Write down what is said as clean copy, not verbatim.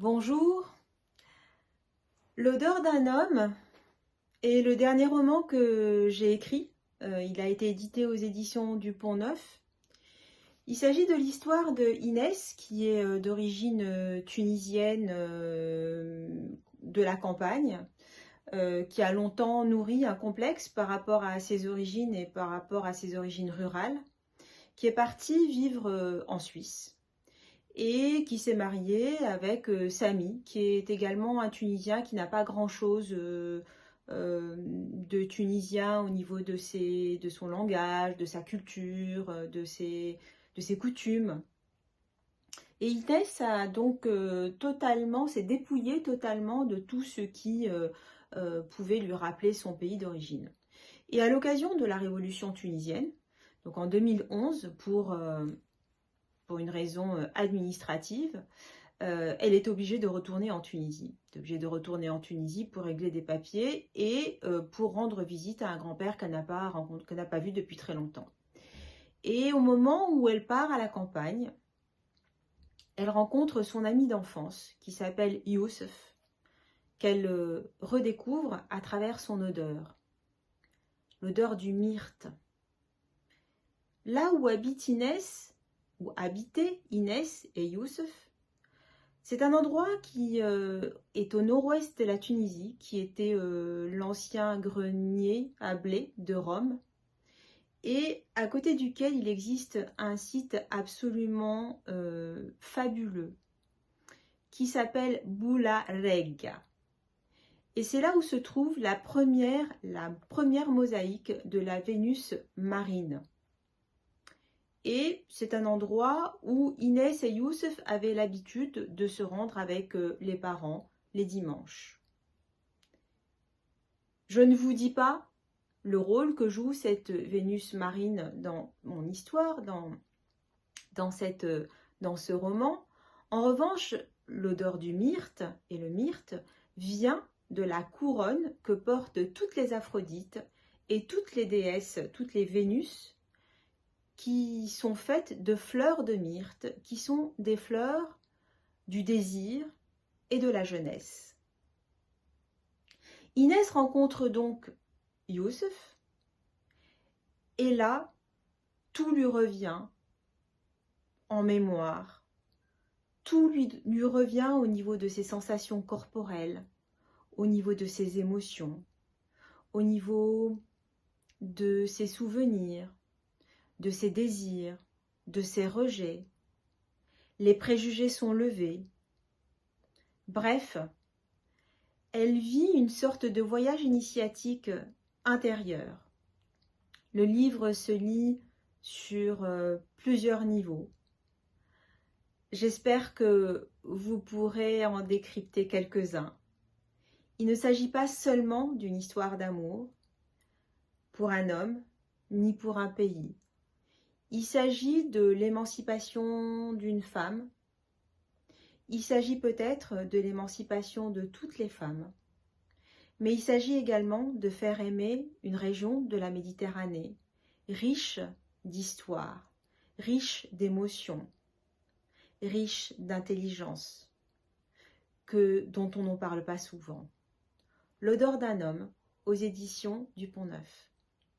Bonjour. L'odeur d'un homme est le dernier roman que j'ai écrit. Il a été édité aux éditions du Pont-Neuf. Il s'agit de l'histoire de Inès, qui est d'origine tunisienne de la campagne, qui a longtemps nourri un complexe par rapport à ses origines et par rapport à ses origines rurales, qui est partie vivre en Suisse et qui s'est marié avec Sami, qui est également un Tunisien qui n'a pas grand-chose de tunisien au niveau de son langage, de sa culture, de ses coutumes. Et Inès a donc s'est dépouillé totalement de tout ce qui pouvait lui rappeler son pays d'origine. Et à l'occasion de la révolution tunisienne, donc en 2011, pour une raison administrative, elle est obligée de retourner en Tunisie. Elle est obligée de retourner en Tunisie pour régler des papiers et pour rendre visite à un grand-père qu'elle n'a pas vu depuis très longtemps. Et au moment où elle part à la campagne, elle rencontre son ami d'enfance qui s'appelle Youssef, qu'elle redécouvre à travers son odeur, l'odeur du myrte. Là où habitaient Inès et Youssef, c'est un endroit qui est au nord-ouest de la Tunisie, qui était l'ancien grenier à blé de Rome, et à côté duquel il existe un site absolument fabuleux, qui s'appelle Boulareg. Et c'est là où se trouve la première mosaïque de la Vénus marine. Et c'est un endroit où Inès et Youssef avaient l'habitude de se rendre avec les parents les dimanches. Je ne vous dis pas le rôle que joue cette Vénus marine dans mon histoire, dans ce roman. En revanche, l'odeur du myrte, et le myrte, vient de la couronne que portent toutes les Aphrodites et toutes les déesses, toutes les Vénus, qui sont faites de fleurs de myrte, qui sont des fleurs du désir et de la jeunesse. Inès rencontre donc Youssef, et là, tout lui revient en mémoire. Tout lui revient au niveau de ses sensations corporelles, au niveau de ses émotions, au niveau de ses souvenirs, de ses désirs, de ses rejets. Les préjugés sont levés. Bref, elle vit une sorte de voyage initiatique intérieur. Le livre se lit sur plusieurs niveaux. J'espère que vous pourrez en décrypter quelques-uns. Il ne s'agit pas seulement d'une histoire d'amour pour un homme, ni pour un pays. Il s'agit de l'émancipation d'une femme. Il s'agit peut-être de l'émancipation de toutes les femmes. Mais il s'agit également de faire aimer une région de la Méditerranée, riche d'histoire, riche d'émotions, riche d'intelligence, dont on n'en parle pas souvent. L'odeur d'un homme, aux éditions du Pont-Neuf.